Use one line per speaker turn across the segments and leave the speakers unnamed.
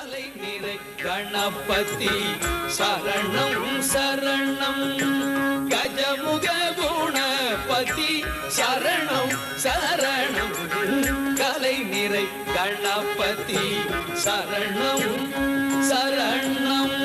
கலை நிறை கணபதி சரணம் சரணம் கஜமுக குணபதி சரணம் சரணம் கலை நிறை கணபதி சரணம் சரணம்.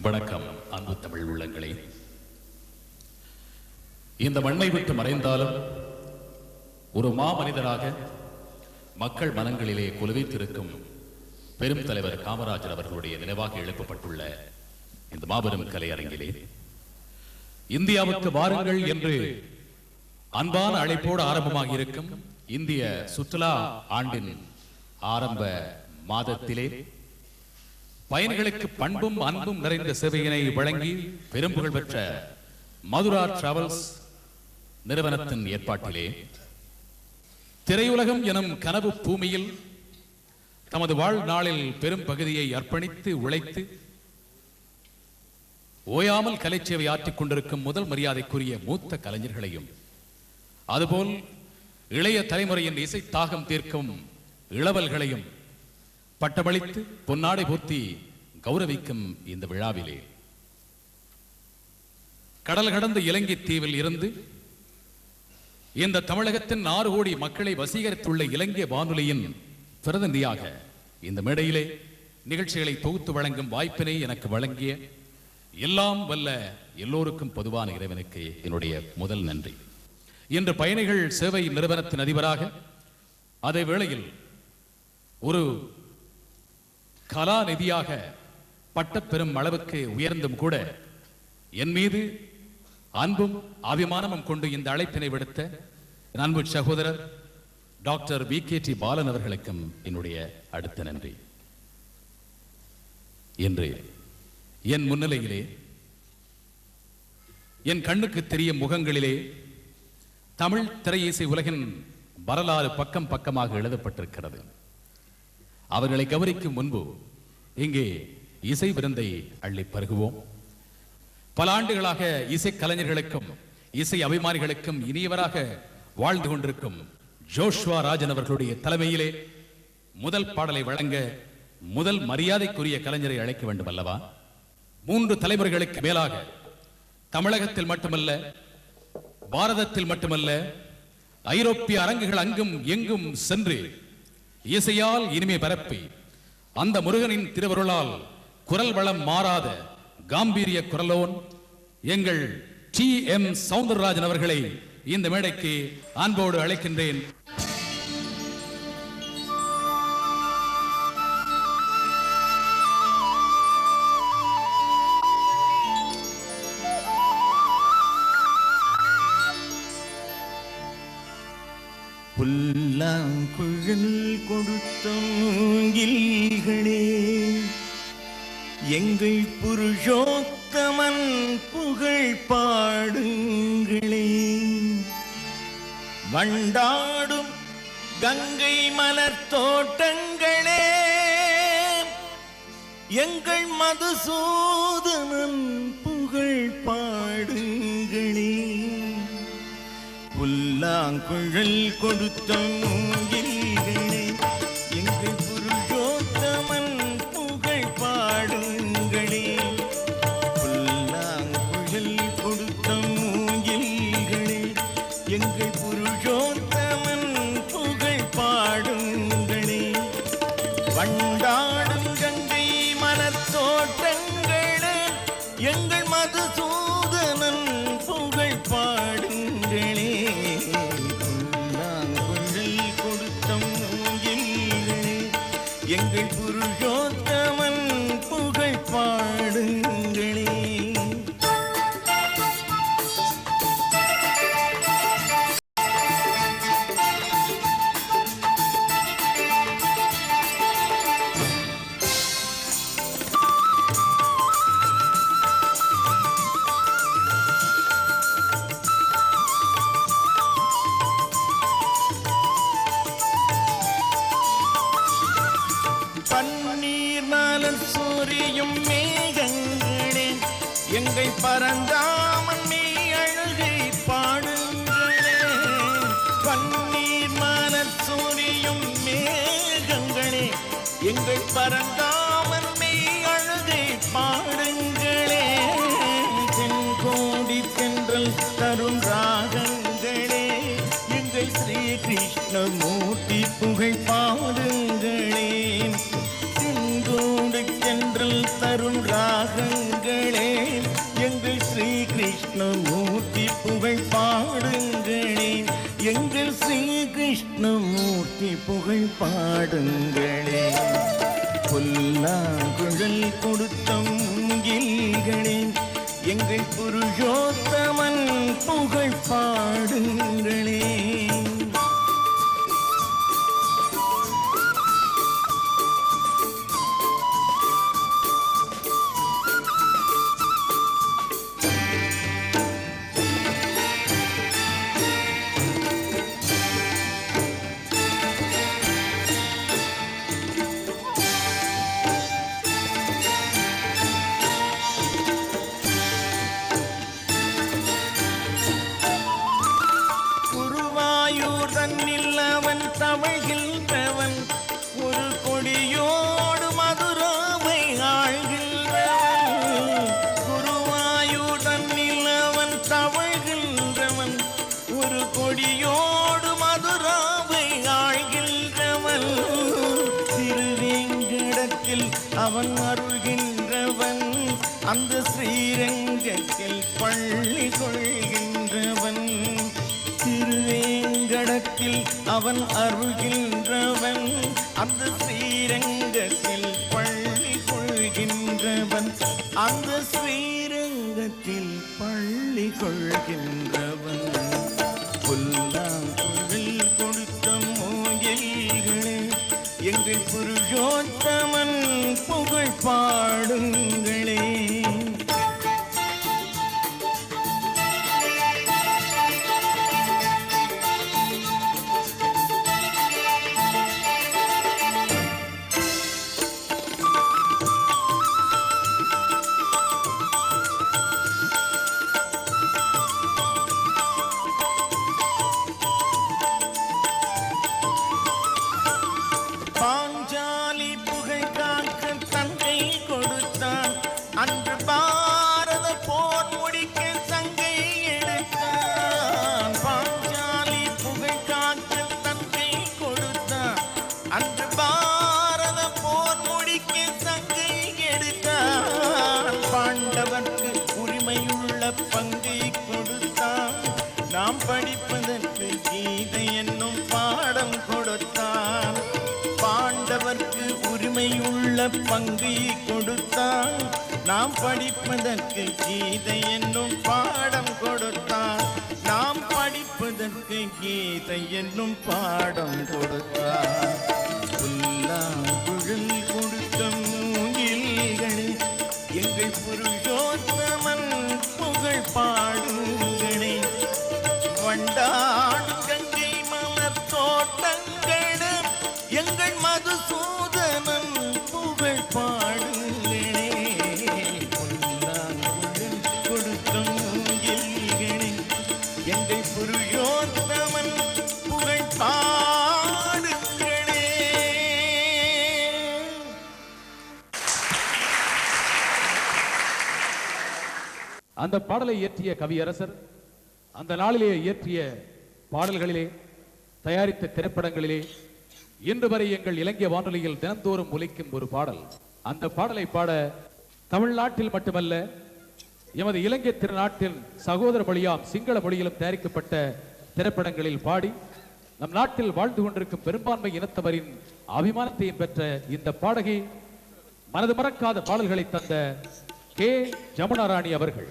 வணக்கம் அன்பு தமிழ் உள்ளங்களே. இந்த மண்ணை விட்டு மறைந்தாலும் ஒரு மாமனிதராக மக்கள் மனங்களிலே குலுவைத்திருக்கும் பெரும் தலைவர் காமராஜர் அவர்களுடைய நினைவாக எழுப்பப்பட்டுள்ள இந்த மாபெரும் கலையரங்கிலே இந்தியாவுக்கு வாருங்கள் என்று அன்பான அழைப்போடு ஆரம்பமாக இருக்கும் இந்திய சுற்றுலா ஆண்டின் ஆரம்ப மாதத்திலே பயணிகளுக்கு பண்பும் அன்பும் நிறைந்த சேவையினை வழங்கி பெரும் புகழ் பெற்ற மதுரா டிராவல்ஸ் நிறுவனத்தின் ஏற்பாட்டிலே திரையுலகம் எனும் கனவு பூமியில் தமது வாழ்நாளில் பெரும் பகுதியை அர்ப்பணித்து உழைத்து ஓயாமல் கலைச்சேவை ஆற்றிக் கொண்டிருக்கும் முதல் மரியாதைக்குரிய மூத்த கலைஞர்களையும் அதுபோல் இளைய தலைமுறையின் இசை தாகம் தீர்க்கும் இளவல்களையும் பட்டமளித்து பொன்னாடை போர்த்தி கௌரவிக்கும் இந்த விழாவிலே கடல் கடந்த இலங்கை தீவில் இருந்து இந்த தமிழகத்தின் 6 கோடி மக்களை வசீகரித்துள்ள இலங்கை வானொலியின் பிரதிநிதியாக இந்த மேடையிலே நிகழ்ச்சிகளை தொகுத்து வழங்கும் வாய்ப்பினை எனக்கு வழங்கிய எல்லாம் வல்ல எல்லோருக்கும் பொதுவான இறைவனுக்கு என்னுடைய முதல் நன்றி. இன்று பயணிகள் சேவை நிறுவனத்தின் அதிபராக அதே வேளையில் ஒரு கலாநிதியாக பட்டப்பெறும் அளவுக்கு உயர்ந்தும் கூட என் மீது அன்பும் அபிமானமும் கொண்டு இந்த அழைப்பினை விடுத்த அன்பு சகோதரர் டாக்டர் VKT பாலன் அவர்களுக்கும் என்னுடைய அடுத்த நன்றி. என்று என் முன்னிலையிலே என் கண்ணுக்கு தெரியும் முகங்களிலே தமிழ் திரையிசை உலகின் வரலாறு பக்கம் பக்கமாக எழுதப்பட்டிருக்கிறது. அவர்களை கவனிக்கும் முன்பு இங்கே இசை விருந்தை அள்ளி பருகுவோம். பல ஆண்டுகளாக இசை கலைஞர்களுக்கும் இசை அபிமானிகளுக்கும் இனியவராக வாழ்ந்து கொண்டிருக்கும் ஜோஷ்வா ராஜன் அவர்களுடைய தலைமையிலே முதல் பாடலை வழங்க முதல் மரியாதைக்குரிய கலைஞரை அழைக்க வேண்டும் அல்லவா? 3 தலைமுறைகளுக்கு மேலாக தமிழகத்தில் மட்டுமல்ல, பாரதத்தில் மட்டுமல்ல, ஐரோப்பிய அரங்குகள் அங்கும் எங்கும் சென்று இசையால் இனிமை பரப்பி அந்த முருகனின் திருவருளால் குரல் வளம் மாறாத காம்பீரிய குரலோன் எங்கள் TM சௌந்தரராஜன் அவர்களை இந்த மேடைக்கு அன்போடு அழைக்கின்றேன்.
புல்லாங்குழல் கொடுத்தோங்கில்களே எங்கள் புருஷோத்தமன் புகழ் பாடுங்களே. வண்டாடும் கங்கை மலர் தோட்டங்களே எங்கள் மதுசூதனன் புகழ் பாடுங்களே. புல்லாங்குழல் கொடுத்தோங்கில்களே எங்கள் புருஷோத்தமன் புகழ் பாடுங்களே. புல்லாங்குழல் கொடுத்தோங்கில்களே எங்கள் புருஷோத்தமன் புகழ் பாடுங்களே. வண்டாடும் கங்கை மலர் தோட்டங்களே எங்கள் மதுசூதனன் புகழ் பாடுங்களே. எங்கள் புருஷோத்தமன் புகழ் பாடுங்களே. மனசூரியும் மேகங்களே எங்கள் பரந்தாமன் மெய் அழகை பாடுங்களே. பன்னீர் மனசூரியும் மேகங்களே எங்கள் பரந்தாமன் மெய் அழகை பாடுங்களே. தென்கோடி தென்றல் தரும் ராகங்களே எங்கள் ஸ்ரீ கிருஷ்ணமூர்த்தி புகழ் பாடுங்களே. தென்கோடி தென்றல் தரும் ராகங்களே எங்கள் ஸ்ரீ கிருஷ்ணமூர்த்தி புகழ் பாடுங்களே. எங்கள் ஸ்ரீ கிருஷ்ணமூர்த்தி புகழ் பாடுங்களே. புல்லாங்குழல் கொடுத்த மூங்கில்களே எங்கள் புருஷோத்தமன் புகழ் பாடுங்களே. தன்னில் அவன் தமிழ்கின்றவன் ஒரு கொடியோடு மதுராவை ஆழ்கின்றவன். குருவாயூர் தன்னில் அவன் தமிழ்கின்றவன் ஒரு கொடியோடு மதுராவை ஆழ்கின்றவன். திருவேங்கடத்தில் அவன் அருள்கின்றவன் அந்த ஸ்ரீரங்கத்தில் பள்ளி கொள்கின்றவன். திருவேங்கடத்தில் அவன் அருள்கின்றவன் அந்த ஸ்ரீரங்கத்தில் பள்ளி கொள்கின்றவன். அந்த ஸ்ரீரங்கத்தில் பள்ளி கொள்கின்றவன். புல்லாங்குழல் கொடுத்த மூங்கில்களே எங்கள் புருஷோத்தமன் புகழ் பாடுங்களே. பாஞ்சாலி புகழ் காக்க தங்கை கொடுத்தான் அன்று பாரத போர் முடிக்க சங்கை எடுத்தான். பாஞ்சாலி புகழ் காக்க தங்கை கொடுத்தான் அன்று பாரத போர் முடிக்க சங்கை எடுத்தான். பாண்டவர்க்கு உரிமையுள்ள பங்கை கொடுத்தான். நாம் படிப்பதற்கு கீதை என்னும் பாடம் கொடுத்தான். பாண்டவர்க்கு உரிமையுள்ள பங்கை கொடுத்தான். நாம் படிப்பதற்கு கீதை என்னும் பாடம் கொடுத்தான். நாம் படிப்பதற்கு கீதை என்னும் பாடம் கொடுத்தான். புல்லாங்குழல் கொடுத்த மூங்கில்களே எங்கள் புருஷோத்தமன் புகழ் பாடுங்களே. வண்டாடு கங்கை மலர் தோட்டங்களே எங்கள் மதுசூதனன் புகழ் பாடுங்களே. புல்லாங்குழல் கொடுத்த மூங்கில்களே எங்கள் புருஷோத்தமன் புகழ் பாடுங்களே.
அந்த பாடலை இயற்றிய கவியரசர் அந்த நாளிலே இயற்றிய பாடல்களிலே தயாரித்த திரைப்படங்களிலே இன்று வரை எங்கள் இலங்கை வானொலியில் தினந்தோறும் ஒலிக்கும் ஒரு பாடல். அந்த பாடலை பாட தமிழ்நாட்டில் மட்டுமல்ல எமது இலங்கை திருநாட்டில் சகோதர மொழியாம் சிங்கள மொழியிலும் தயாரிக்கப்பட்ட திரைப்படங்களில் பாடி நம் நாட்டில் வாழ்ந்து கொண்டிருக்கும் பெரும்பான்மை இனத்தவரின் அபிமானத்தையும் பெற்ற இந்த பாடகி மனது மறக்காத பாடல்களை தந்த கே ஜமுனா ராணி அவர்கள்.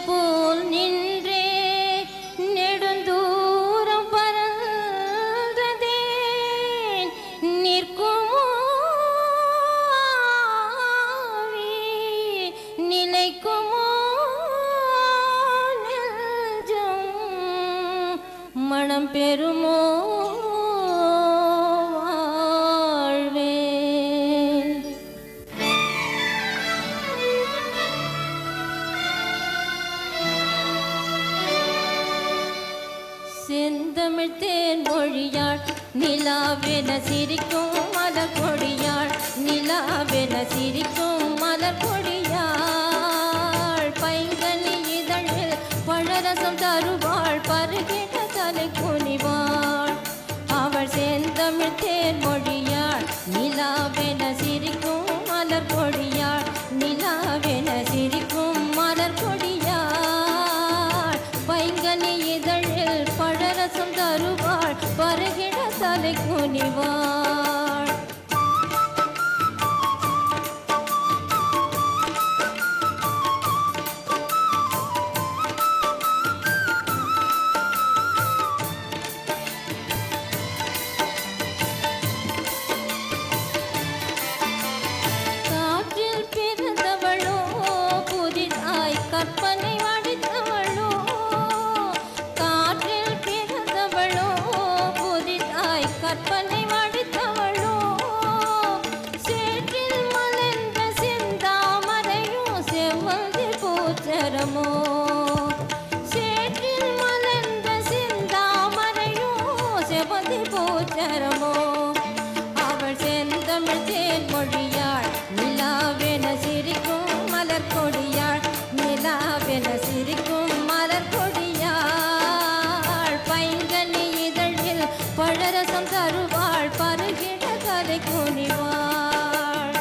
போல் நின் மனம் பெறுமோ வாழ்வே. செந்தமிழ் தேன் மொழியாள் நிலாவென சிரிக்கும் மலர் கொடியாள், நிலாவென சிரிக்கும் மலர் கொடியாள். பைங்கனி இதழில் பழரசம் தருவாள், பருகிட தலை குனிவாள். அவள் செந்தமிழ் தேன் மொழியாள் நிலாவென சிரிக்கும் மலர் கொடியாள், நிலாவென சிரிக்கும் மலர் கொடியாள். பைங்கனி இதழில் பழரசம் தருவாள், பருகிட தலை குனிவாள். காற்றில் பிறந்தவளோ புதிதாய் கற்பனை வடித்தவளோ, காற்றில் பிறந்தவளோ புதிதாய் கற்பனை வடித்தவளோ. சேற்றில் மலர்ந்த செந்தாமரையோ செவ்வந்தி பூச்சரமோ, சேற்றில் மலர்ந்த செந்தாமரையோ செவ்வந்தி பூச்சரமோ. அவள் செந்தமிழ் தேன் மொழியாள் நிலாவென சிரிக்கும் மலர் கொடியாள், நிலாவென சிரிக்கும் மலர் கொடியாள். பைங்கனி இதழில் பழரசம் தருவாள், பருகிட தலை குனிவாள்.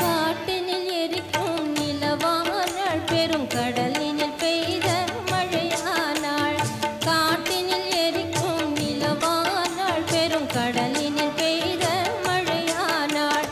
காட்டினில் எரிக்கும் நிலவானாள், பெரும் கடலினில் பெய்த மழையானாள். காட்டினில் எரிக்கும் நிலவானாள், பெரும் கடலினில் பெய்த மழையானாள்.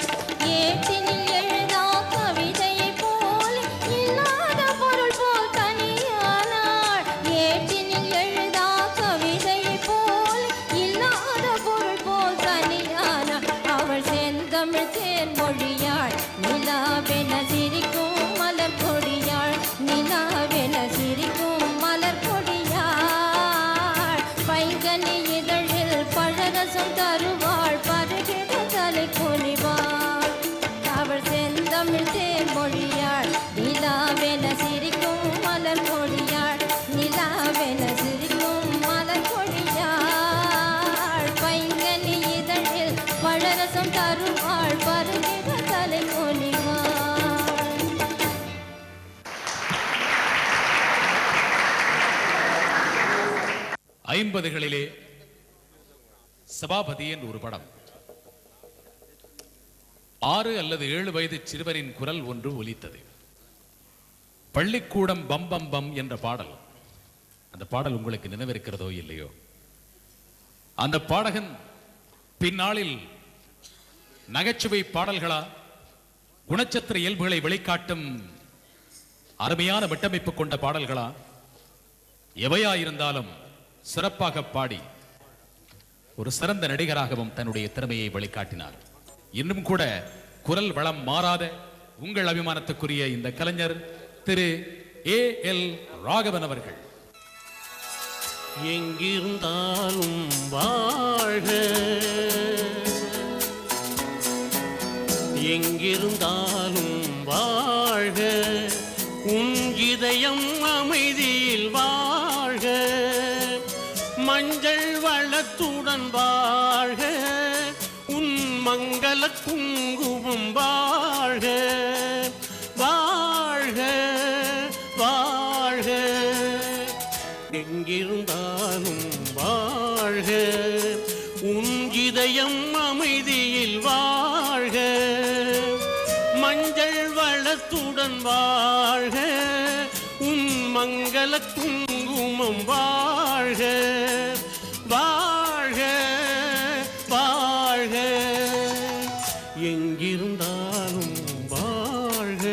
ஏட்டினில் எழுதா கவிதையைப் போல் இல்லாத பொருள் போல் தனியானாள். ஏட்டினில் எழுதா கவிதையைப் போல் இல்லாத பொருள் போல் தனியானாள். அவள் செந்தமிழ் தேன் மொழியாள் நிலாவென சிரிக்கும் மலர் கொடியாள், நிலாவென சிரிக்கும் மலர் கொடியாள். பைங்கனி இதழில் பழரசம் தருவாள், பருகிட தலை குனிவாள். அவள் செந்தமிழ் தேன் மொழியாள் நிலாவென சிரிக்கும் மலர் கொடியாள், நிலாவென சிரிக்கும் மலர் கொடியாள். பைங்கனி இதழில் பழரசம் தருவாள், பருகிட தலை குனிவாள்.
50களிலே சபாபதி என்ற ஒரு படம். 6 அல்லது 7 வயது சிறுவரின் குரல் ஒன்று ஒலித்தது. பள்ளிக்கூடம் பம் பம் பம் என்ற பாடல். அந்த பாடல் உங்களுக்கு நினைவிருக்கிறதோ இல்லையோ? அந்த பாடகன் பின்னாளில் நகைச்சுவை பாடல்களா, குணச்சத்திர இயல்புகளை வெளிக்காட்டும் அருமையான விட்டமைப்பு கொண்ட பாடல்களா, எவையாயிருந்தாலும் சிறப்பாக பாடி ஒரு சிறந்த நடிகராகவும் தன்னுடைய திறமையை வெளிக்காட்டினார். இன்னும் கூட குரல் வளம் மாறாத உங்கள் அபிமானத்துக்குரிய இந்த கலைஞர் திரு A.L. ராகவன் அவர்கள்.
எங்கிருந்தாலும் வாழ்க, எங்கிருந்தாலும் வாழ்க, உன் இதயம் அமைதியில் வாழ்க, மஞ்சள் வளத்துடன் வாழ்க, உன் மங்கள குங்குமம் வாழ்க, வாழ்க வாழ்க, எங்கிருந்தாலும் வாழ்க, உன் இதயம் அமைதியில் வாழ்க, மஞ்சள் வளத்துடன் வாழ்க, உன் மங்கள குங்குமம் வாழ்க, வாழ்க வாழ்க, எங்கிருந்தாலும் வாழ்க.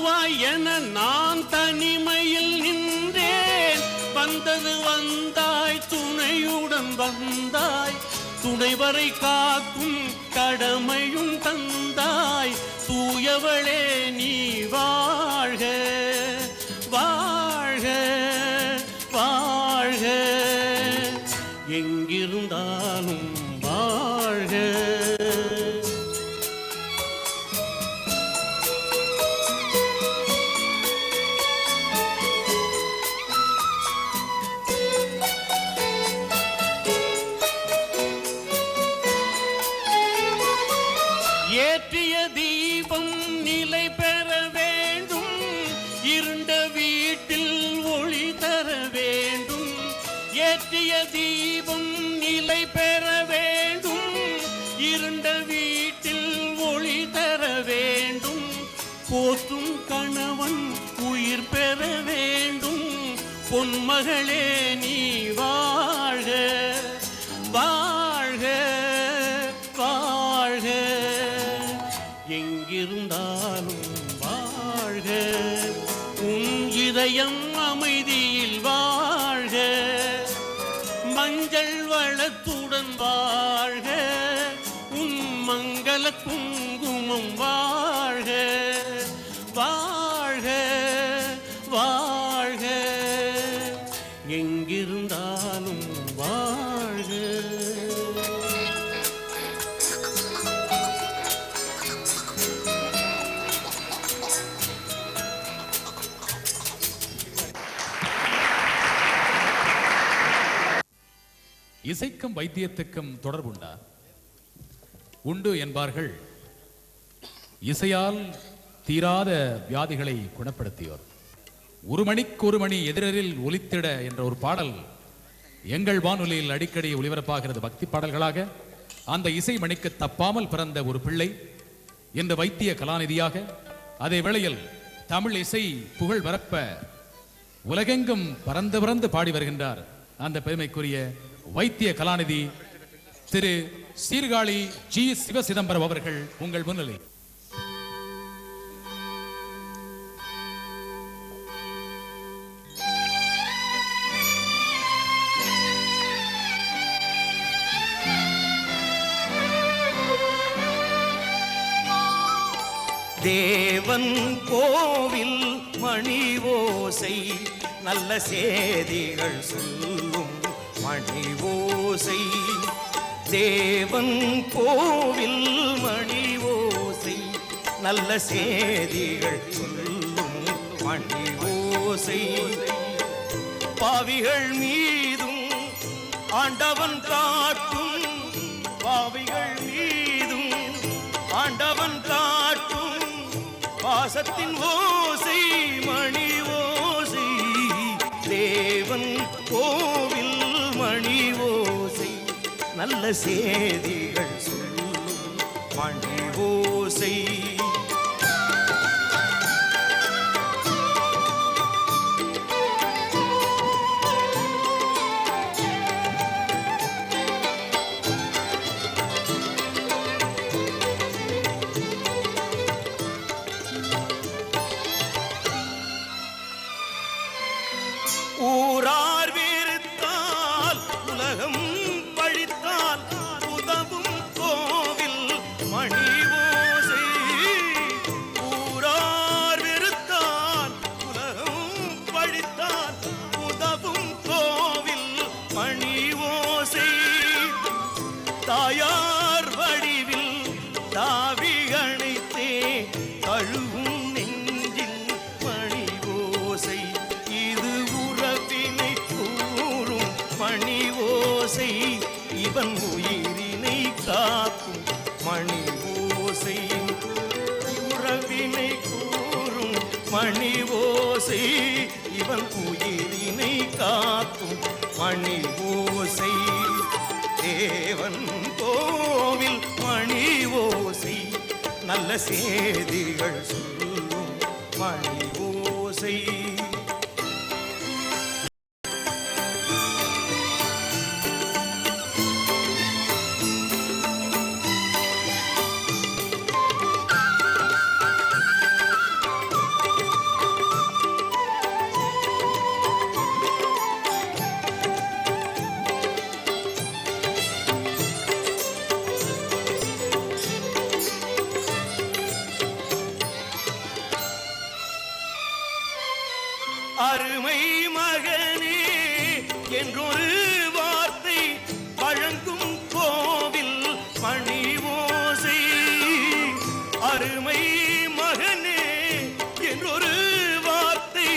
வருவாய் என நான் தனிமையில் நின்றேன். வந்தது வந்தாய், துணையுடன் வந்தாய், துணைவரை காக்கும் கடமையும் தந்தாய். தூயவளே நீ வாழ்க வாழ்க வாழ்க, எங்கிருந்தாலும் வாழ்க. ஏற்றிய தீபம் நிலை பெற வேண்டும், இருண்ட வீட்டில் ஒளி தர வேண்டும். ஏற்றிய தீபம் நிலை பெற வேண்டும், இருண்ட வீட்டில் ஒளி தர வேண்டும். போற்றும் கணவன் உயிர் பெற வேண்டும், பொன்மகளே நீ வாழ்க வாழ்க வாழ்க, எங்கிருந்தாலும் வாழ்க. உன் இதயம் அமைதியில் வாழ்க, மஞ்சள் வளத்துடன் வாழ்க. உன் மங்கள குங்குமம் வாழ்க வாழ்க வாழ்க, எங்கிருந்தாலும் வாழ்க.
இசைக்கும் வைத்தியத்துக்கும் தொடர்புண்டா? உண்டு என்பார்கள். இசையால் தீராத வியாதிகளை குணப்படுத்தியோர். ஒரு மணிக்கு ஒரு மணி எதிரில் ஒலித்திட என்ற ஒரு பாடல் எங்கள் வானொலியில் அடிக்கடி ஒலிபரப்பாகிறது பக்தி பாடல்களாக. அந்த இசை மணிக்கு தப்பாமல் பிறந்த ஒரு பிள்ளை இந்த வைத்திய கலாநிதியாக, அதே வேளையில் தமிழ் இசை புகழ் பரப்ப உலகெங்கும் பறந்து பாடி வருகின்றார் அந்த பெருமைக்குரிய வைத்திய கலாநிதி திரு சீர்காழி ஜி சிவசிதம்பரம் அவர்கள் உங்கள் முன்னிலை.
தேவன் கோவில் மணி ஓசை, நல்ல சேதிகள் சொல்லும் மணி ஓசை. தேவன் கோவில் மணி ஓசை, நல்ல சேதிகள் சொல்லும் மணி ஓசை. பாவிகள் மீதும் ஆண்டவன் காட்டும், பாவிகள் மீதும் ஆண்டவன் காட்டும் பாசத்தின் ஓசை மணி ஓசை. தேவன் கோவில் மணி ஓசை, நல்ல சேதிகள் சொல்லும் மணி ஓசை. ஊரார் வெறுத்தால் உலகம் பழித்தால் உதவும் கோவில் மணி ஓசை. ஊரார் வெறுத்தால் உலகம் பழித்தால் உதவும் கோவில் மணி ஓசை. தாயார் வடிவில் தாவி அணைத்தே கழுவும் நெஞ்சில் மணி ஓசை. இது உறவினை கூறும் மணி ஓசை, இவன் உயிரினை காக்கும் மணி ஓசை. உறவினை கூறும் மணி ஓசை, இவன் உயிரினை காக்கும் மணி ஓசை. தேவன் கோவில் மணி ஓசை, நல்ல சேதிகள் சொல்லும் மணி ஓசை. அருமை மகனே என்றொரு வார்த்தை வழங்கும் கோவில் மணி ஓசை. அருமை மகனே என்றொரு வார்த்தை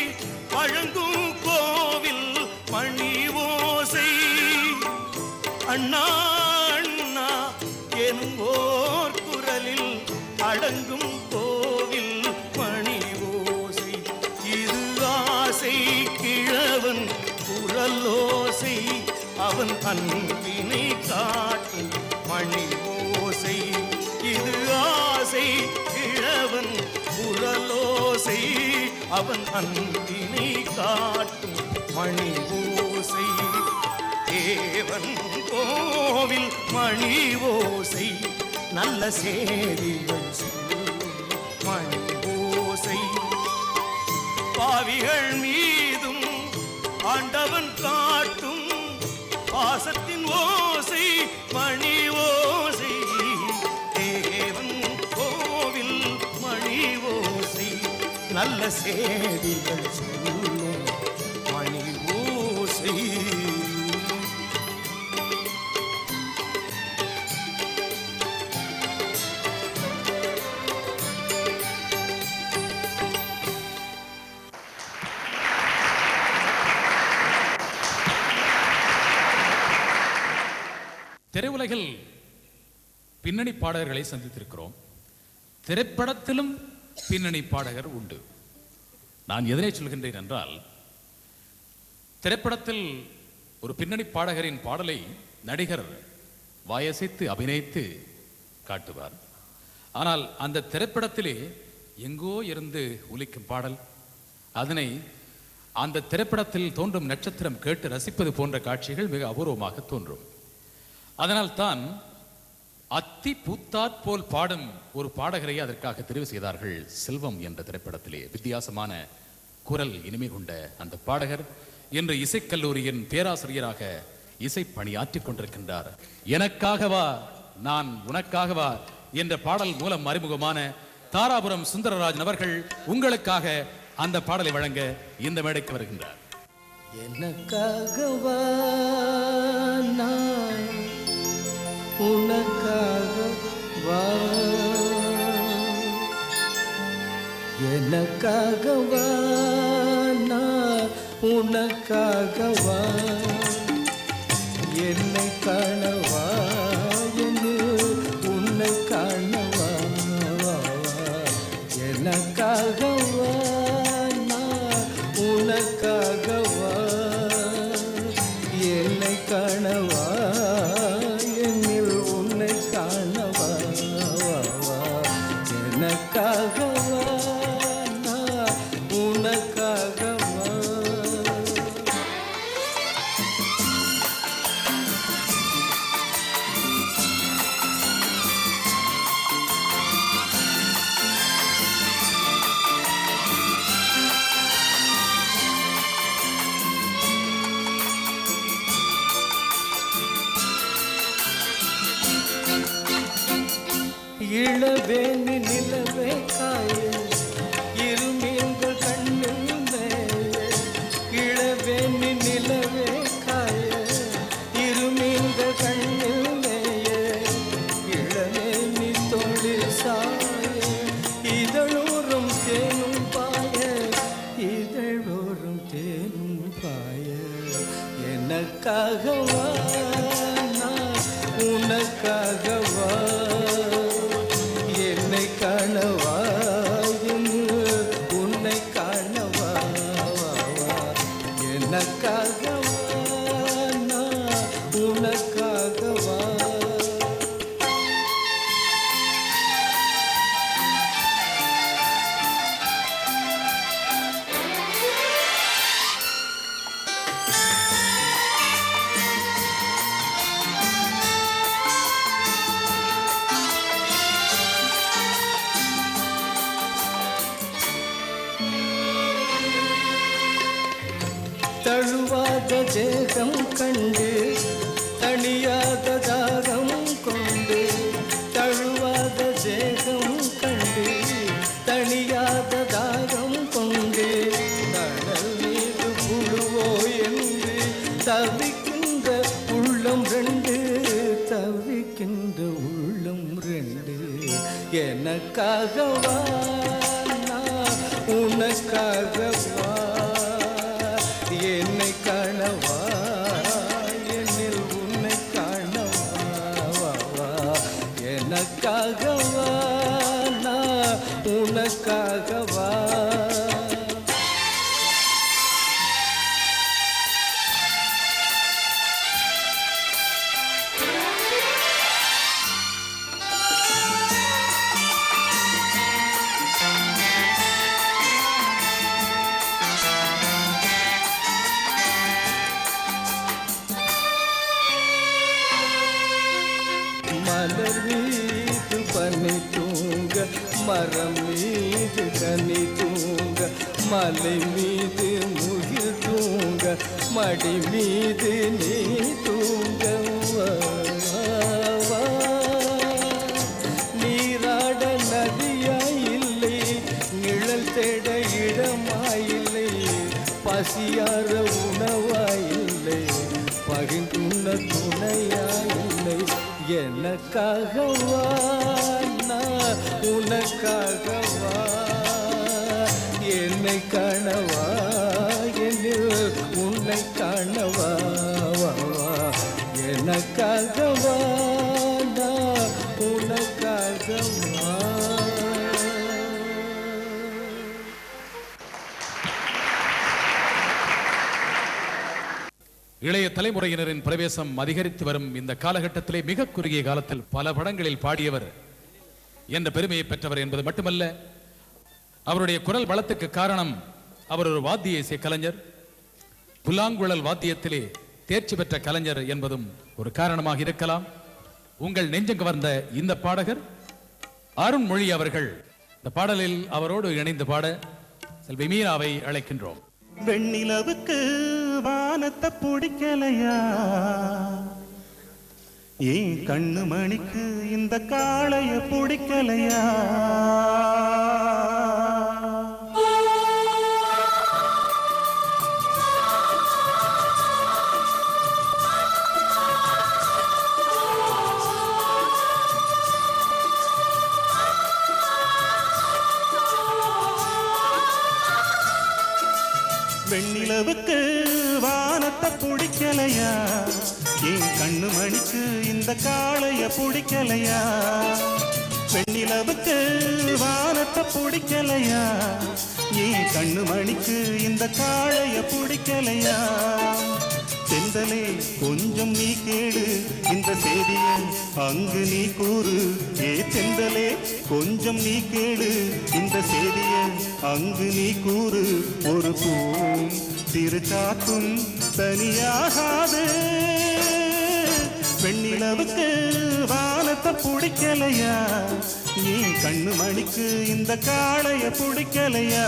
வழங்கும் கோவில் மணி ஓசை. அண்ணா அண்ணா எனும் ஓர் குரலில் அடங்கும் கோவில் மணி ஓசை. இது ஆசை கிழவன் குரலோசை, அவன் அன்பினை காட்டும் மணி ஓசை. இது ஆசை கிழவன் குரலோசை, அவன் அன்பினை காட்டும் மணி ஓசை. தேவன் கோவில் மணி ஓசை, நல்ல சேதிகள் சொல்லும் மணி ஓசை. பாவிகள் மீதும் ஆண்டவன் காட்டும் பாசத்தின் ஓசை மணி ஓசை. தேவன் கோவில் மணி ஓசை, நல்ல சேதிகள் சொல்லும் மணி ஓசை.
திரையுலகில் பின்னணி பாடகர்களை சந்தித்திருக்கிறோம். திரைப்படத்திலும் பின்னணி பாடகர் உண்டு. நான் எதனை சொல்கின்றேன் என்றால், திரைப்படத்தில் ஒரு பின்னணி பாடகரின் பாடலை நடிகர் வாயசைத்து அபிநயித்து காட்டுவார். ஆனால் அந்த திரைப்படத்திலே எங்கோ இருந்து ஒலிக்கும் பாடல், அதனை அந்த திரைப்படத்தில் தோன்றும் நட்சத்திரம் கேட்டு ரசிப்பது போன்ற காட்சிகள் மிக அபூர்வமாக தோன்றும். அதனால் தான் அத்தி பூத்தாற் போல் பாடும் ஒரு பாடகரை அதற்காக தெரிவு செய்தார்கள். செல்வம் என்ற திரைப்படத்திலே வித்தியாசமான குரல் இனிமை கொண்ட அந்த பாடகர் இன்று இசைக்கல்லூரியின் பேராசிரியராக இசை பணியாற்றிக் கொண்டிருக்கின்றார். எனக்காகவா நான் உனக்காகவா என்ற பாடல் மூலம் அறிமுகமான தாராபுரம் சுந்தரராஜன் அவர்கள் உங்களுக்காக அந்த பாடலை வழங்க இந்த மேடைக்கு வருகின்றார்.
எனக்காகவா நான் உனக்காகவா, எனக்காகவா நான் உனக்காகவா, என்னை காணவா என்று உன்னை காணவா, எனக்காகவா நான் உனக்காகவா, என்னை காணவா என்னில் உன்னை காணவா, எனக்காகவா நான் உனக்காகவா. இளவேணி நிலவே காய இருமீன்கள் கண்ணில் மேய, இளவேணி நிலவே காய இருமீன்கள் கண்ணில் மேய, இளவேணி தொழில் சாய இதழோறும் தேனும் பாய, இதழோறும் தேனும் பாய, எனக்காகவா நான் உனக்காகவா, என்னை காணவா உன்னை காணவா, எனக்காகவா நான் உனக்காகவா. தழுவாத தேகம் கண்டு தணியாத தாகம் கொண்டு, தழுவாத தேகம் கண்டு தணியாத தாகம் கொண்டு, கடல் எனக்காகவா நான் உனக்காகவா என்னை காணவா என்னில் உன்னை காணவா எனக்காகவா நான் உனக்காகவா மலர் மீது பனி தூங்க மரம் மீது கனி தூங்க மலை மீது முகில் தூங்க மடி மீது நீ தூங்க நீராட நதியாயில்லை நிழல் தேட இடமாயில்லை பசியார உணவாயில்லை பகிர்ந்துள்ள துணையாயில்லை எனக்காகவா நான் உனக்காகவா என்னை காணவா என்னில் உன்னை காணவா எனக்காகவா நான் உனக்காகவா
இளைய தலைமுறையினரின் பிரவேசம் அதிகரித்து வரும் இந்த காலகட்டத்திலே மிக குறுகிய காலத்தில் பல படங்களில் பாடியவர் என்ற பெருமையை பெற்றவர் என்பது மட்டுமல்ல, அவருடைய குரல் வளத்துக்கு காரணம் அவர் ஒரு வாத்திய இசை கலைஞர், புல்லாங்குழல் வாத்தியத்திலே தேர்ச்சி பெற்ற கலைஞர் என்பதும் ஒரு காரணமாக இருக்கலாம். உங்கள் நெஞ்சம் கவர்ந்த இந்த பாடகர் அருண்மொழி அவர்கள். இந்த பாடலில் அவரோடு இணைந்து பாட செல்வி மீராவை அழைக்கின்றோம்.
வெண்ணிலவுக்கு வானத்தை பிடிக்கலையா, ஏன் கண்ணு மணிக்கு இந்த காளைய பிடிக்கலையா? வெண்ணிலவுக்கு வானத்தை பிடிக்கலையா, ஏன் கண்ணு மணிக்கு இந்த காளைய பிடிக்கலையா? வெண்ணிலவுக்கு வானத்தை பிடிக்கலையா, ஏன் கண்ணு மணிக்கு இந்த காளைய பிடிக்கலையா? செந்தலே கொஞ்சம் நீ கேடு இந்த செய்திய அங்கு நீ கூறு. ஏ செந்தலே கொஞ்சம் நீ கேடு இந்த செய்திய அங்கு நீ கூறு. ஒரு பூவும் திருச்சாத்தும் தனியாகாது. வெண்ணிலவுக்கு வானத்தை பிடிக்கலையா, ஏன் கண்ணு மணிக்கு இந்த காளைய பிடிக்கலையா?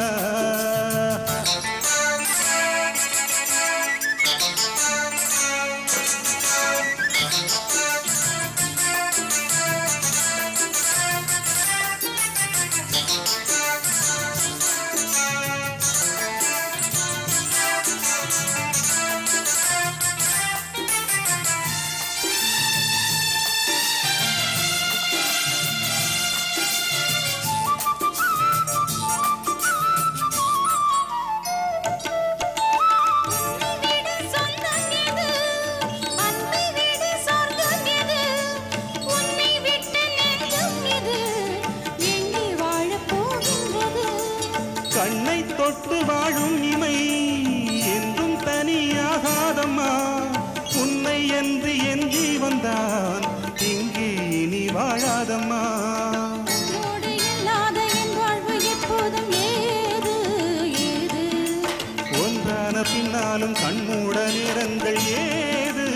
கண்ணை தொட்டு வாழும் இமை என்றும் தனியாகாதம்மா. உன்னை என்று என் ஜீவன்தான் இங்கே இனி வாழாதம்மா. ஒன்றான பின்னாலும் கண்மூட நேரங்கள் ஏது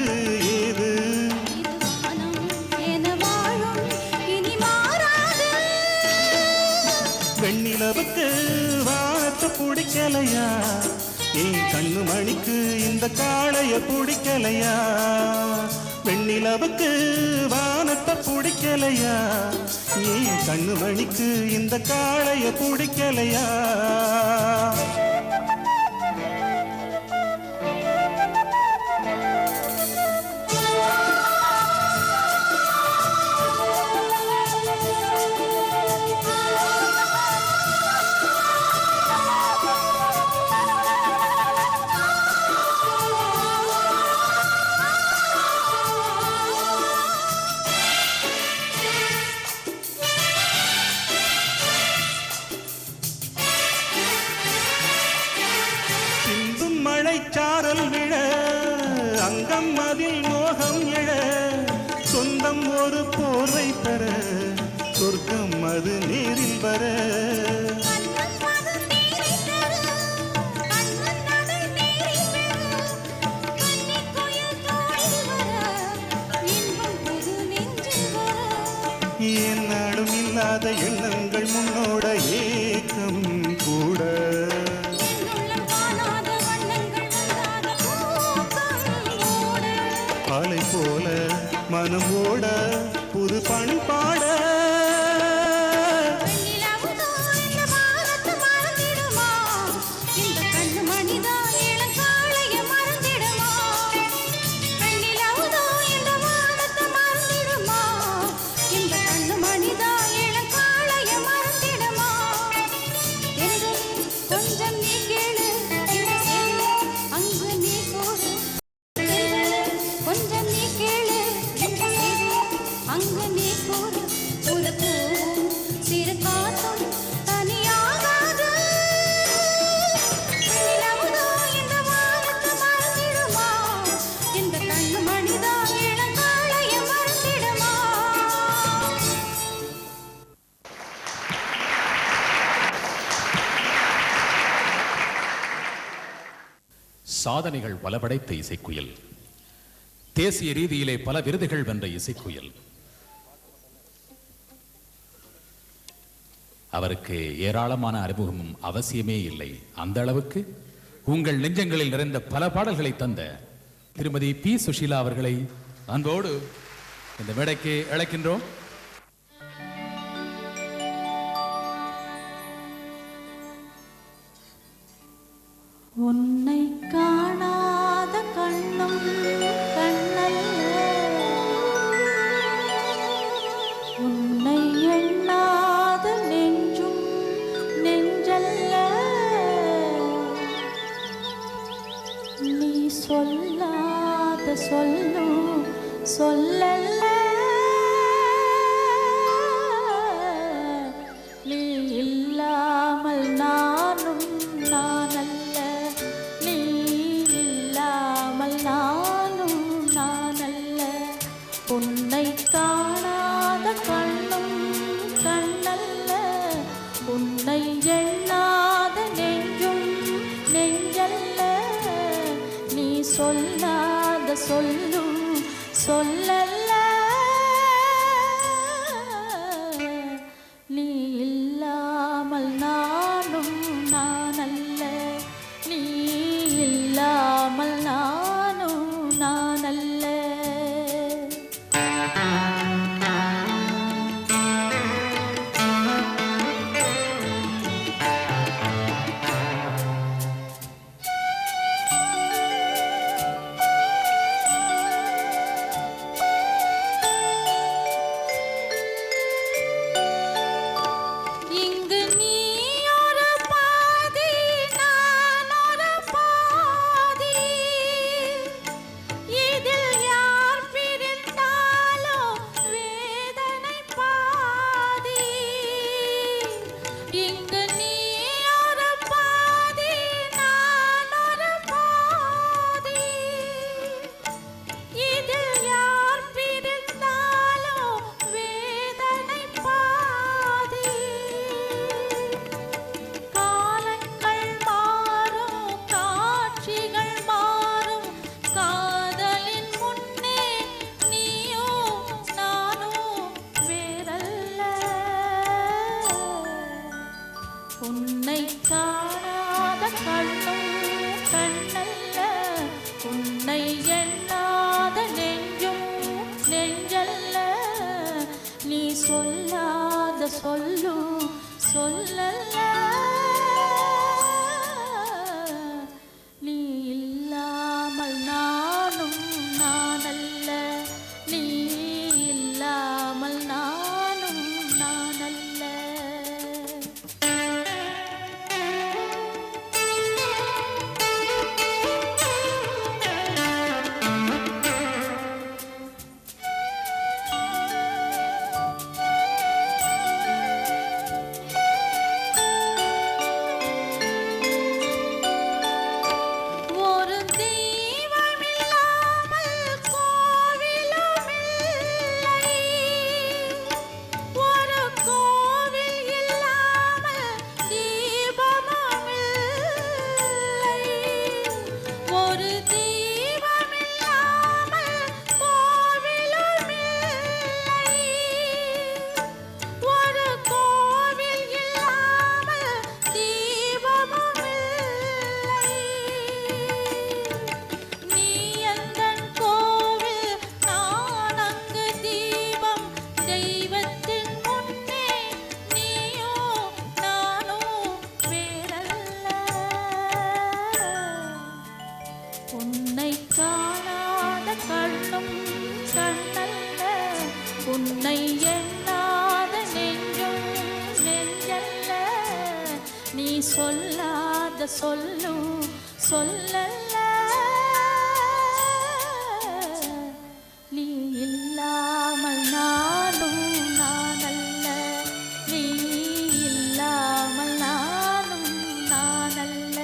ஏது? வெண்ணிலவுக்கு வானத்தை பிடிக்கலையா, ஏன் கண்ணு மணிக்கு இந்த காளைய பிடிக்கலையா? வெண்ணிலவுக்கு வானத்தை பிடிக்கலையா, ஏன் கண்ணு மணிக்கு இந்த காளைய பிடிக்கலையா? உள்ளம் அதில் மோகம் எழ சொந்தம் ஒரு போர்வை பெற சொர்க்கம் அது நேரில் வர என்னாலும் இல்லாத எண்ணங்கள் முன்னோட ஏக்கம் கூட பாலை போல மனம் ஓட புது பண்பாட
சாதனைகள் பல படைத்த இசைக்குயில், தேசிய ரீதியிலே பல விருதுகள் வென்ற இசைக்குயில். அவருக்கு ஏராளமான அறிமுகமும் அவசியமே இல்லை. அந்த அளவுக்கு உங்கள் நெஞ்சங்களில் நிறைந்த பல பாடல்களை தந்த திருமதி பி. சுஷீலா அவர்களை அன்போடு இந்த மேடைக்கு அழைக்கின்றோம்.
உன்னை காணாத கண்ணும் கண்ணல்ல, உன்னை எண்ணாத நெஞ்சும் நெஞ்சல்ல, நீ சொல்லாத சொல்லும் சொல்லல்ல, நீ இல்லாமல் நானும் நானல்ல, நானும் நானல்ல. உன்னை காணாத கண்ணும் கண்ணல்ல, உன்னை எண்ணாத நெஞ்சும் நெஞ்சல்ல, நீ சொல்லாத சொல்லும் சொல்லல்ல, நீ இல்லாமல் நானும் நானல்ல, நீ இல்லாமல் நானும் நானல்ல. இங்கு நீ ஒரு பாதி நான் ஒரு பாதி, இதில் யார் பிரிந்தாலும் வேதனை பாதி. இங்கு நீ ஒரு பாதி நான் ஒரு பாதி, இதில் யார் பிரிந்தாலும் வேதனை பாதி. காலங்கள் மாறும் காட்சிகள் மாறும் காதலின் முன்னே நீயும் நானும் வேறல்ல. உன்னை காணாத கண்ணும் கண்ணல்ல, உன்னை எண்ணாத நெஞ்சும் நெஞ்சல்ல, நீ சொல்லாத சொல்லும் சொல்லல்ல, நீ இல்லாமல் நானும் நானல்ல, நீ இல்லாமல் நானும் நானல்ல. சொல்லும் சொல்லல்ல. நீ இல்லாமல் நானும் நானல்ல, நீ இல்லாமல் நானும் நானல்ல.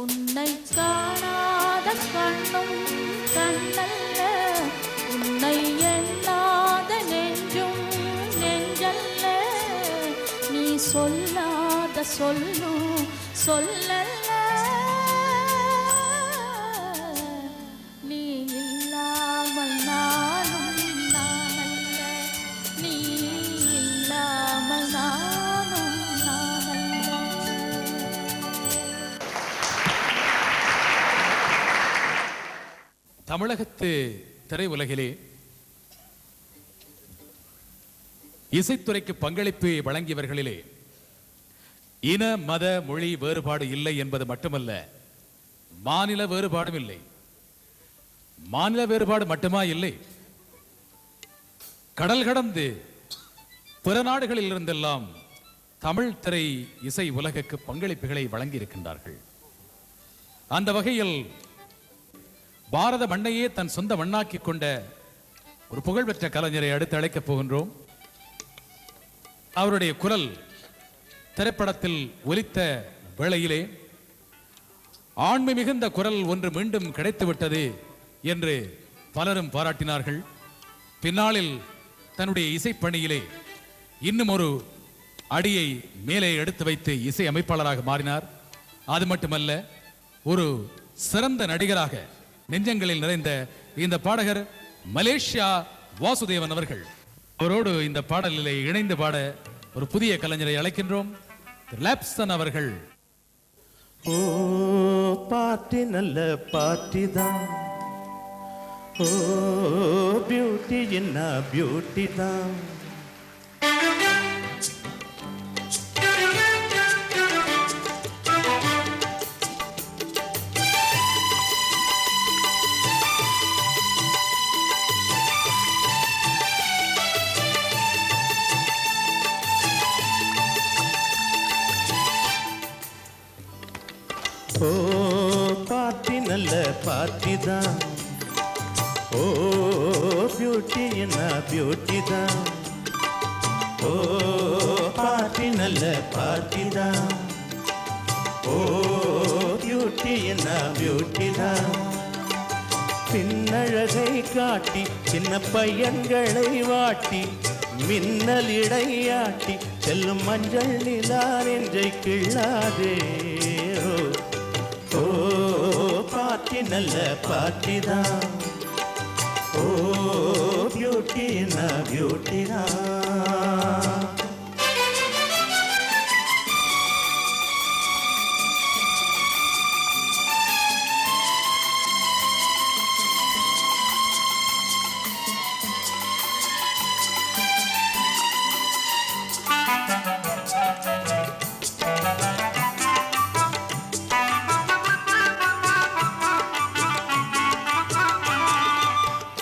உன்னை காணாத கண்ணும் கண்ணல்ல, உன்னை எண்ணாத நெஞ்சும் நெஞ்சல்ல. நீ சொல்லாத சொல்லும் சொல்லல்ல. நீ இல்லாமல் நானும் நானல்ல, நீ இல்லாமல் நானும் நானல்ல.
தமிழகத்து திரையுலகிலே இசைத்துறைக்கு பங்களிப்பு வழங்கியவர்களிலே இன மத மொழி வேறுபாடு இல்லை என்பது மட்டுமல்ல, மாநில வேறுபாடும் இல்லை. மாநில வேறுபாடு மட்டுமா இல்லை, கடல் கடந்து பிற நாடுகளில் இருந்தெல்லாம் தமிழ் திரை இசை உலகுக்கு பங்களிப்புகளை வழங்கி இருக்கின்றார்கள். அந்த வகையில் பாரத மண்ணையே தன் சொந்த மண்ணாக்கிக் கொண்ட ஒரு புகழ்பெற்ற கலைஞரை அடுத்து அழைக்கப் போகின்றோம். அவருடைய குரல் திரைப்படத்தில் ஒலித்த வேளையிலே ஆண்மை மிகுந்த குரல் ஒன்று மீண்டும் கிடைத்துவிட்டது என்று பலரும் பாராட்டினார்கள். பின்னாளில் தன்னுடைய இசைப்பணியிலே இன்னும் ஒரு அடியை மேலே எடுத்து வைத்து இசை அமைப்பாளராக மாறினார். அது மட்டுமல்ல, ஒரு சிறந்த நடிகராக நெஞ்சங்களில் நிறைந்த இந்த பாடகர் மலேசியா வாசுதேவன் அவர்கள். அவரோடு இந்த பாடலிலே இணைந்து பாட ஒரு புதிய கலைஞரை அழைக்கின்றோம், லாப்சன் அவர்கள்.
ஓ பாட்டி நல்ல பாட்டி தான், ஓ பியூட்டி என்ன பியூட்டி தான். ஓ பாட்டி நல்ல பாட்டி தான், ஓ பியூட்டி என்ன பியூட்டி தான். ஓ பாட்டி நல்ல பாட்டி தான், ஓ பியூட்டி என்ன பியூட்டி தான். பின்னழகை காட்டி சின்ன பையன்களை வாட்டி மின்னல் இடையாட்டி செல்லும் மஞ்சள் நிலா நெஞ்சை கிள்ளாதே. ஓ பாட்டி நல்ல பாட்டி தான், ஓ பியூட்டி என்ன பியூட்டி தான்.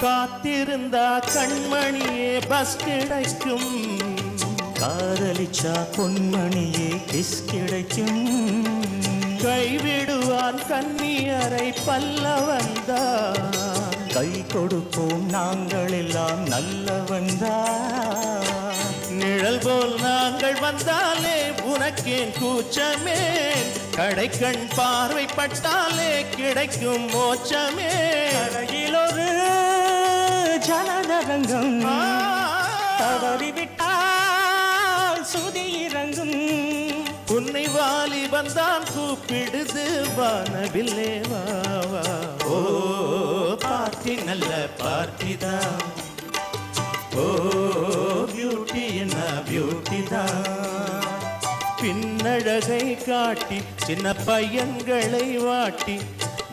காத்திருந்தா கண்மணியே பஸ் கிடைக்கும், காதலிச்சா பொன்மணியே கிஸ் கிடைக்கும். கைவிடுவான் கன்னியரை பல்லவன்தான், கை கொடுப்போம் நாங்கள் எல்லாம் நல்லவன்தான். போல் நாங்கள் வந்தாலே உனக்கேன் கூச்சமே, கடைக்கண் பார்வைப்பட்டாலே கிடைக்கும் மோட்சமே.
கரையில் ஒரு ஜலதரங்கம் தவறிவிட்டால் சுதி இறங்கும்.
உன்னை வாலி வந்தான் கூப்பிடுது வானவில்லே வா வா. ஓ பார்ட்டி நல்ல பார்ட்டி தான், ஓ பியூட்டி என்ன பியூட்டி தான். பின்னழகை காட்டி சின்ன பையன்களை வாட்டி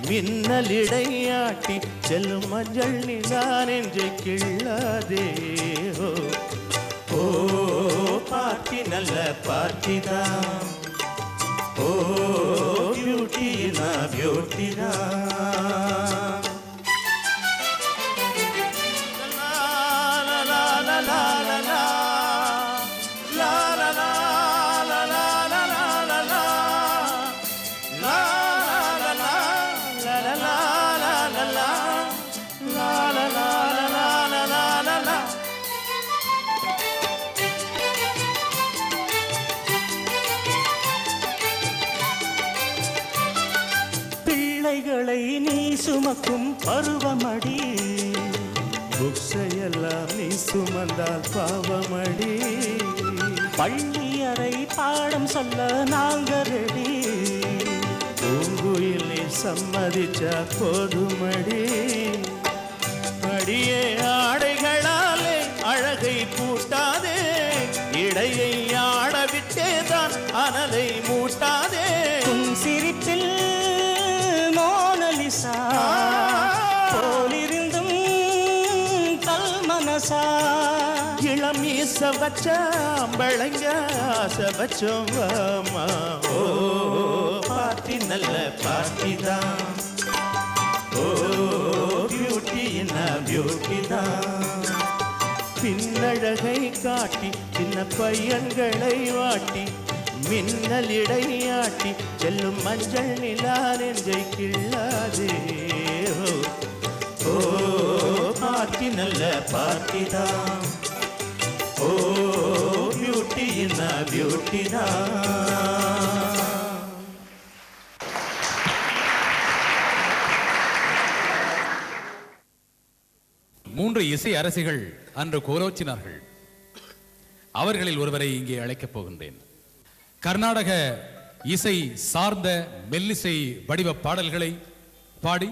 மின்னலிடையாட்டி செல்லும் மஞ்சள் நீதான் என்று கிள்ளாதே. ஓ பார்ட்டி நல்ல பார்ட்டி தான், ஓ பியூட்டி நான் பியூட்டி தான்.
பிள்ளைகளை நீ சுமக்கும் பருவமடி,
புக்ஸையெல்லாம் நீ சுமந்தால் பாவமடி.
பள்ளியறை பாடம் சொல்ல நாங்க ரெடி,
பூங்குயில் நீ சம்மதிச்சா போதுமடி. அடியே ஆடைகளாலே அழகை பூட்டாதே, இடையை ஆட விட்டேதான் அனலை மூட்டாதே.
உன் சிரிப்பில் மோனலிசா போலிருந்தும் கல் மனசா.
இளம் மீச வச்ச அம்பளைங்க ஆசை வச்சோம் வாமா. ஓ பார்ட்டி நல்ல பார்ட்டி தான், ஓ பியூட்டி என்ன பியூட்டி தான். பின்னழகை காட்டி சின்ன பையன்களை வாட்டி மின்னலிடையாட்டி செல்லும் மஞ்சள் நிலா நெஞ்சை கிள்ளாதே. ஓ பார்ட்டி நல்ல பார்ட்டி தான், ஓ பியூட்டி என்ன பியூட்டி தான்.
மூன்று இசை அரசிகள் அன்று கோலோச்சினார்கள். அவர்களில் ஒருவரை இங்கே அழைக்கப் போகின்றேன். கர்நாடக இசை சார்ந்த மெல்லிசை வடிவ பாடல்களை பாடி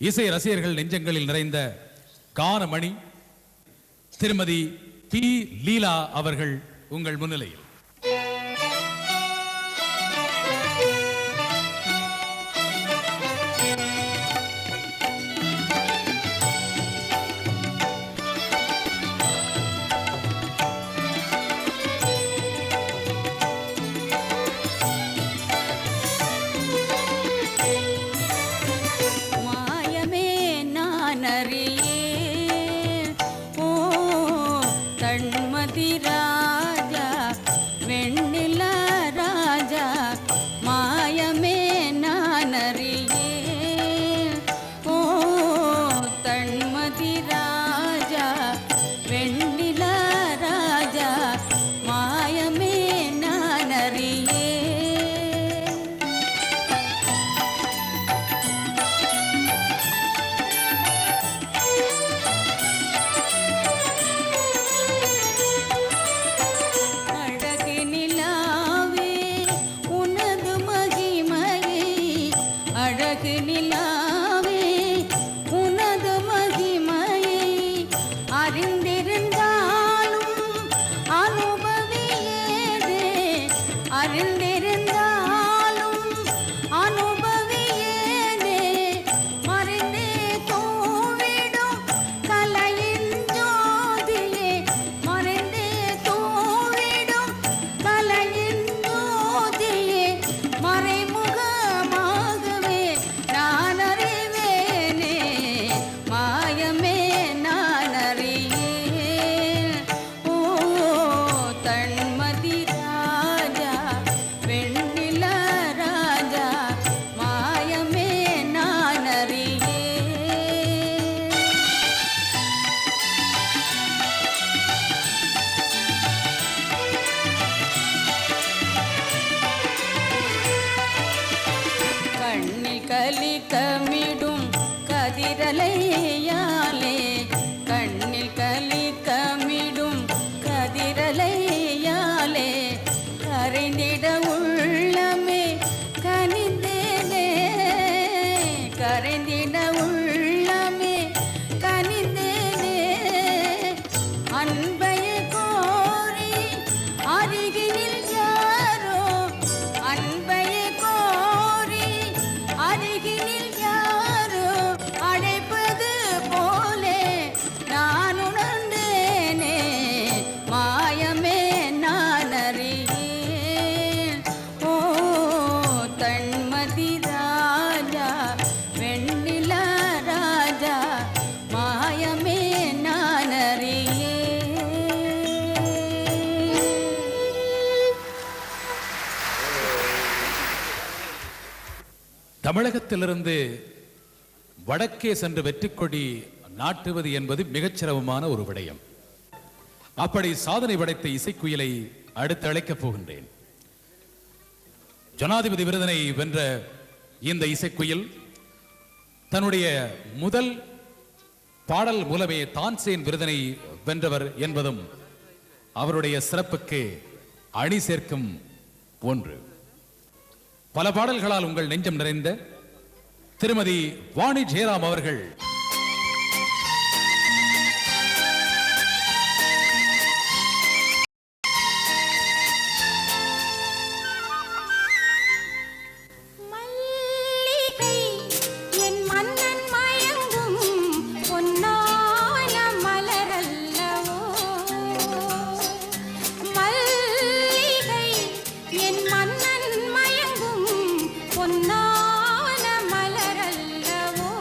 இசை ரசிகர்கள் நெஞ்சங்களில் நிறைந்த கானமணி திருமதி பி. லீலா அவர்கள் உங்கள் முன்னிலையில்.
மாயமே நான் அறியேன், ஓ தன்மதி ராஜா அன்பையே கோரி அருகினில் யாரோ அன்பையே கோரி அருகினில் யாரோ அழைப்பது போலே நான் உணர்ந்தேனே மாயமே நான் அறியேன் ஓ தன்மதி ராஜா வெண்ணில ராஜா மாயமே நான் அறியேன்.
தமிழகத்திலிருந்து வடக்கே சென்று வெற்றிக்கொடி நாட்டுவது என்பது மிகச் சிரமமான ஒரு விடயம். அப்படி சாதனை படைத்த இசைக்குயிலை அடுத்து அழைக்கப் போகின்றேன். ஜனாதிபதி விருதினை வென்ற இந்த இசைக்குயில் தன்னுடைய முதல் பாடல் மூலமே தான்சேன் விருதினை வென்றவர் என்பதும் அவருடைய சிறப்புக்கு அணி சேர்க்கும் ஒன்று. பல பாடல்களால் உங்கள் நெஞ்சம் நிறைந்த திருமதி வாணி ஜெயராம் அவர்கள்
மல்லிகை என் மன்னன் மயங்கும் பொன்னான மலரல்லவோ மல்லிகை என் மன்னன் மயங்கும் பொன்னான மலரல்லவோ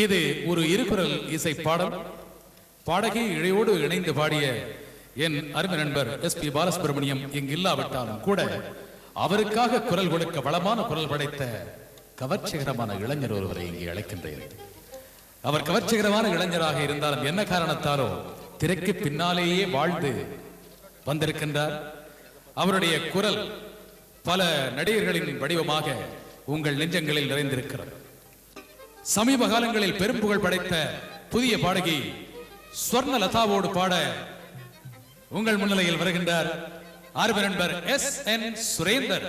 இது ஒரு இருகுரல் இசை பாடல். பாடகி இழையோடு இணைந்து பாடிய என் அருமை நண்பர் SP பாலசுப்ரமணியம் இங்கு இல்லாவிட்டாலும் கூட அவருக்காக குரல் கொடுக்க வளமான குரல் படைத்த கவர்ச்சிகரமான இளைஞர் ஒருவரை இங்கே அழைக்கின்றேன். அவர் கவர்ச்சிகரமான இளைஞராக இருந்தாலும் என்ன காரணத்தாலோ திரைக்கு பின்னாலேயே வாழ்ந்து வந்திருக்கின்றார். அவருடைய குரல் பல நடிகர்களின் வடிவமாக உங்கள் நெஞ்சங்களில் நிறைந்திருக்கிறது. சமீப காலங்களில் பெரும்புகழ் படைத்த புதிய பாடகி ஸ்வர்ணலதாவோடு பாட உங்கள் முன்னிலையில் வருகின்றார் அருமை நண்பர் SN சுரேந்தர்.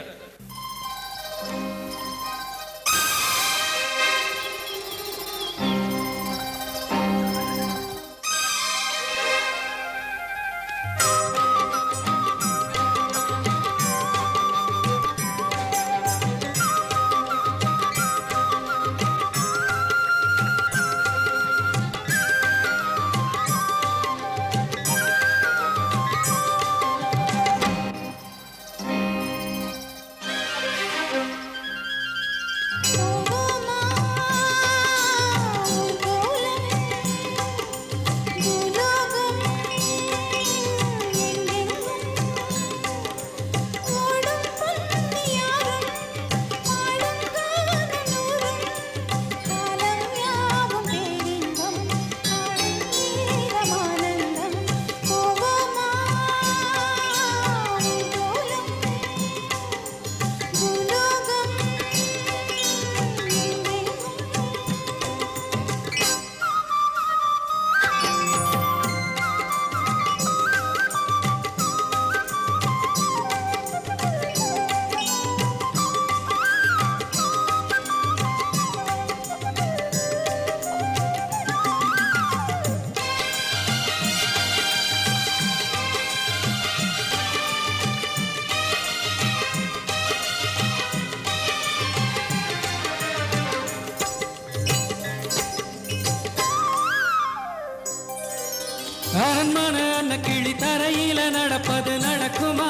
அரண்மனை அன்ன கிளி தரையில நடப்பது நடக்குமா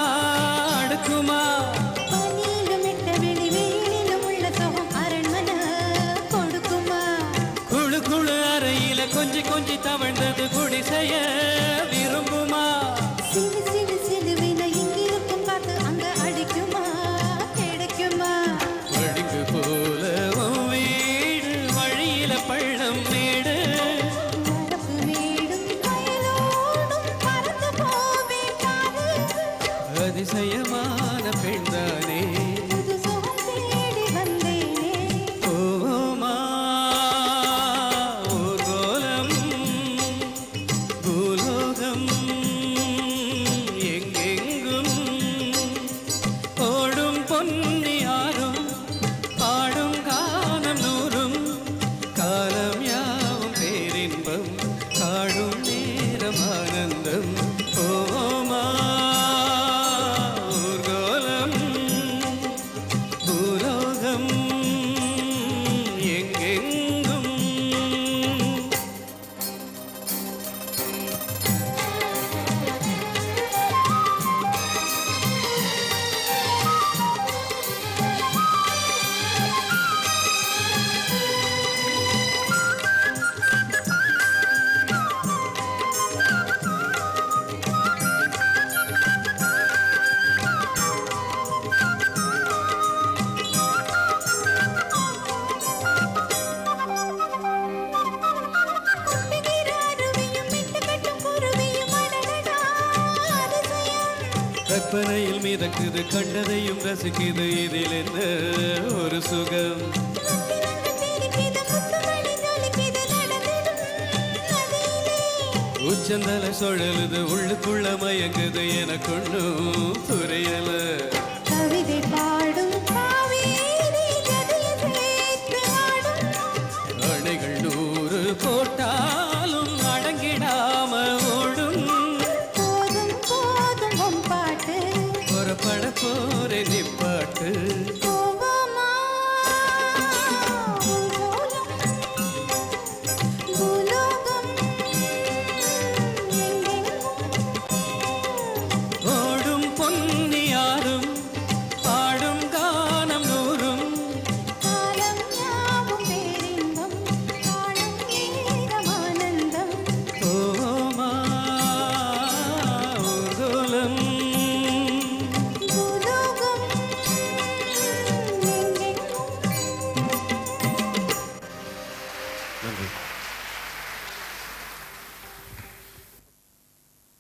அடுக்குமா?
பனியிலும் எட்ட வெளி வெயிலிலும் உள்ள சுகம் அரண்மனை கொடுக்குமா?
குழு குழு அறையில கொஞ்சி கொஞ்சி தவழ்ந்தது குடிசைய விரும்புமா?
சிலு சிலு சிலுவின இங்கிருக்கும் காத்து அங்க அடிக்குமா கிடைக்குமா?
வழிக்கு போல உன் வீடு வழியில பள்ளம் மேடு
வரப்பு மேடும் வயலோடும் பறந்து போவே பாரு.
அதிசயமான பெண்தானே
புது சுகம் தேடி வந்தேனே.
ஓமா ஊர்கோலம் பூலோகம் எங்கெங்கும் ஓடும் பொன்னியாரும் பாடும் கானம் நூறும் காலம் யாவும் பேரின்பம் காடும் நேரம் ஆனந்தம். ஓமா ஊர்கோலம் பூலோகம் எங்கெங்கும்
கொட்டுகிற அருவியும் மிட்டு கட்டும் குருவியும் அடடடா அதிசயம்.
கற்பனையில் மிதக்குது கண்டதையும் ரசிக்குது இதில் என்ன ஒரு சுகம்.
ரத்தினங்கள் தெரிக்குது முத்துமணி ஜொலிக்குது நடந்திடும் நதியிலே.
உச்சந்தல சுழலுது உள்ளுக்குள்ள மயங்குது எனக்கொன்னும் புரியல.
கவிதை பாடும் காவேரி ஜதியை சேர்த்து ஆடும்.
அணைகள் 100 போட்டாலும் அடங்கிடாம ஓடும்.
போதும் போதும் உன் பாட்டு.
புறப்பட போற நிப்பாட்டு.
போவோமா பூலோகம், பூலோகம் எங்கெங்கும்.
ஓடும் பொன்னியாரும் பாடும் கானம் நூறும்
காலம் யாவும் பேரின்பம் காணும்
நன்றி.